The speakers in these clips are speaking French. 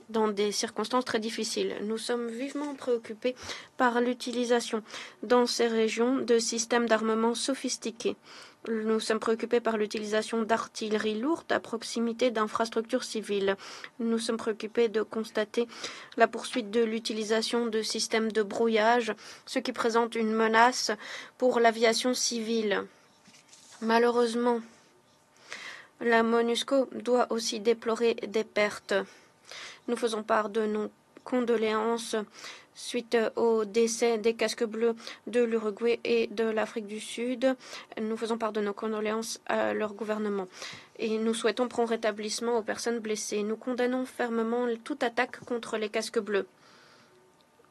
dans des circonstances très difficiles. Nous sommes vivement préoccupés par l'utilisation dans ces régions de systèmes d'armement sophistiqués. Nous sommes préoccupés par l'utilisation d'artillerie lourde à proximité d'infrastructures civiles. Nous sommes préoccupés de constater la poursuite de l'utilisation de systèmes de brouillage, ce qui présente une menace pour l'aviation civile. Malheureusement, la MONUSCO doit aussi déplorer des pertes. Nous faisons part de nos condoléances suite au décès des casques bleus de l'Uruguay et de l'Afrique du Sud. Nous faisons part de nos condoléances à leur gouvernement et nous souhaitons prompt rétablissement aux personnes blessées. Nous condamnons fermement toute attaque contre les casques bleus.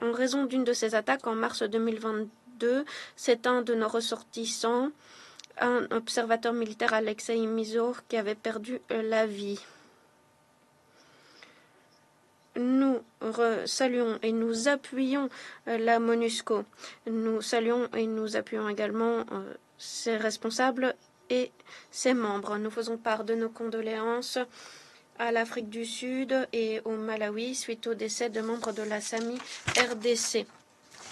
En raison d'une de ces attaques, en mars 2022, c'est un de nos ressortissants, un observateur militaire, Alexei Mizor, qui avait perdu la vie. Nous saluons et nous appuyons la MONUSCO. Nous saluons et nous appuyons également ses responsables et ses membres. Nous faisons part de nos condoléances à l'Afrique du Sud et au Malawi suite au décès de membres de la SAMI RDC.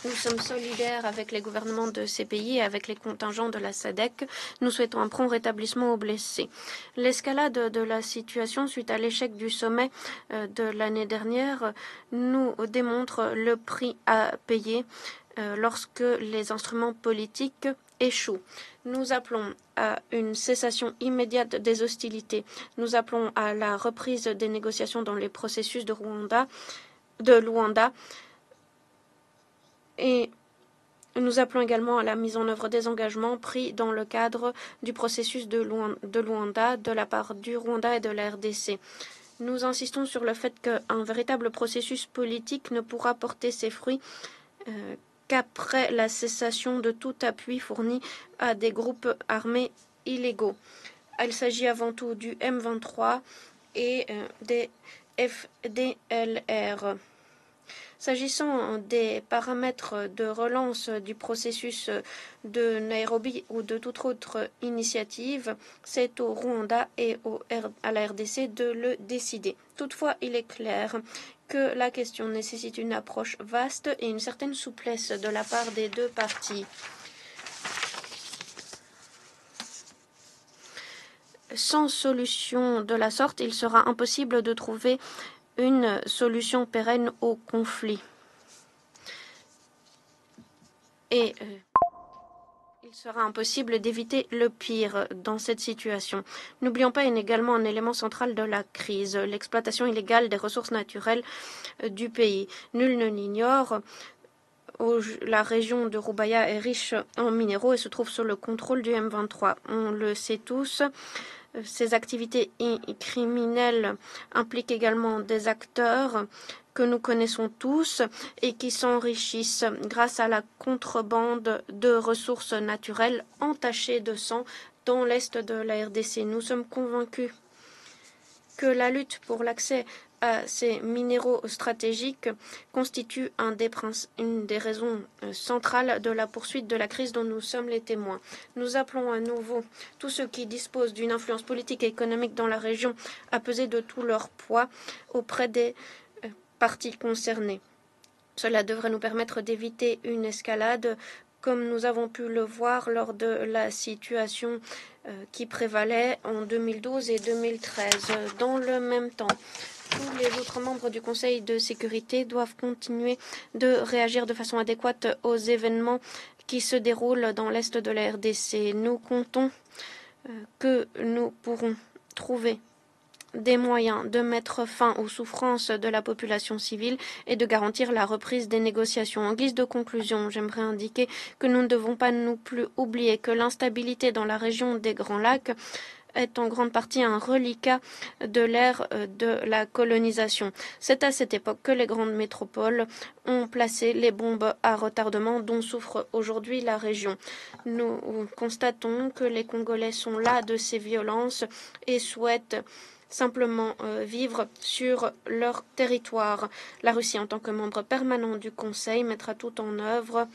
Nous sommes solidaires avec les gouvernements de ces pays et avec les contingents de la SADC. Nous souhaitons un prompt rétablissement aux blessés. L'escalade de la situation suite à l'échec du sommet de l'année dernière nous démontre le prix à payer lorsque les instruments politiques échouent. Nous appelons à une cessation immédiate des hostilités. Nous appelons à la reprise des négociations dans les processus de Luanda. Et nous appelons également à la mise en œuvre des engagements pris dans le cadre du processus de Luanda de la part du Rwanda et de la RDC. Nous insistons sur le fait qu'un véritable processus politique ne pourra porter ses fruits qu'après la cessation de tout appui fourni à des groupes armés illégaux. Il s'agit avant tout du M23 et des FDLR. S'agissant des paramètres de relance du processus de Nairobi ou de toute autre initiative, c'est au Rwanda et à la RDC de le décider. Toutefois, il est clair que la question nécessite une approche vaste et une certaine souplesse de la part des deux parties. Sans solution de la sorte, il sera impossible de trouver une solution pérenne au conflit. Et il sera impossible d'éviter le pire dans cette situation. N'oublions pas également un élément central de la crise, l'exploitation illégale des ressources naturelles du pays. Nul ne l'ignore. La région de Rubaya est riche en minéraux et se trouve sous le contrôle du M23. On le sait tous. Ces activités criminelles impliquent également des acteurs que nous connaissons tous et qui s'enrichissent grâce à la contrebande de ressources naturelles entachées de sang dans l'est de la RDC. Nous sommes convaincus que la lutte pour l'accès à ces minéraux stratégiques constitue une des raisons centrales de la poursuite de la crise dont nous sommes les témoins. Nous appelons à nouveau tous ceux qui disposent d'une influence politique et économique dans la région à peser de tout leur poids auprès des parties concernées. Cela devrait nous permettre d'éviter une escalade comme nous avons pu le voir lors de la situation qui prévalait en 2012 et 2013. Dans le même temps, tous les autres membres du Conseil de sécurité doivent continuer de réagir de façon adéquate aux événements qui se déroulent dans l'est de la RDC. Nous comptons que nous pourrons trouver des moyens de mettre fin aux souffrances de la population civile et de garantir la reprise des négociations. En guise de conclusion, j'aimerais indiquer que nous ne devons pas non plus oublier que l'instabilité dans la région des Grands Lacs est en grande partie un reliquat de l'ère de la colonisation. C'est à cette époque que les grandes métropoles ont placé les bombes à retardement dont souffre aujourd'hui la région. Nous constatons que les Congolais sont las de ces violences et souhaitent simplement vivre sur leur territoire. La Russie, en tant que membre permanent du Conseil, mettra tout en œuvre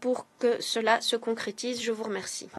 pour que cela se concrétise. Je vous remercie.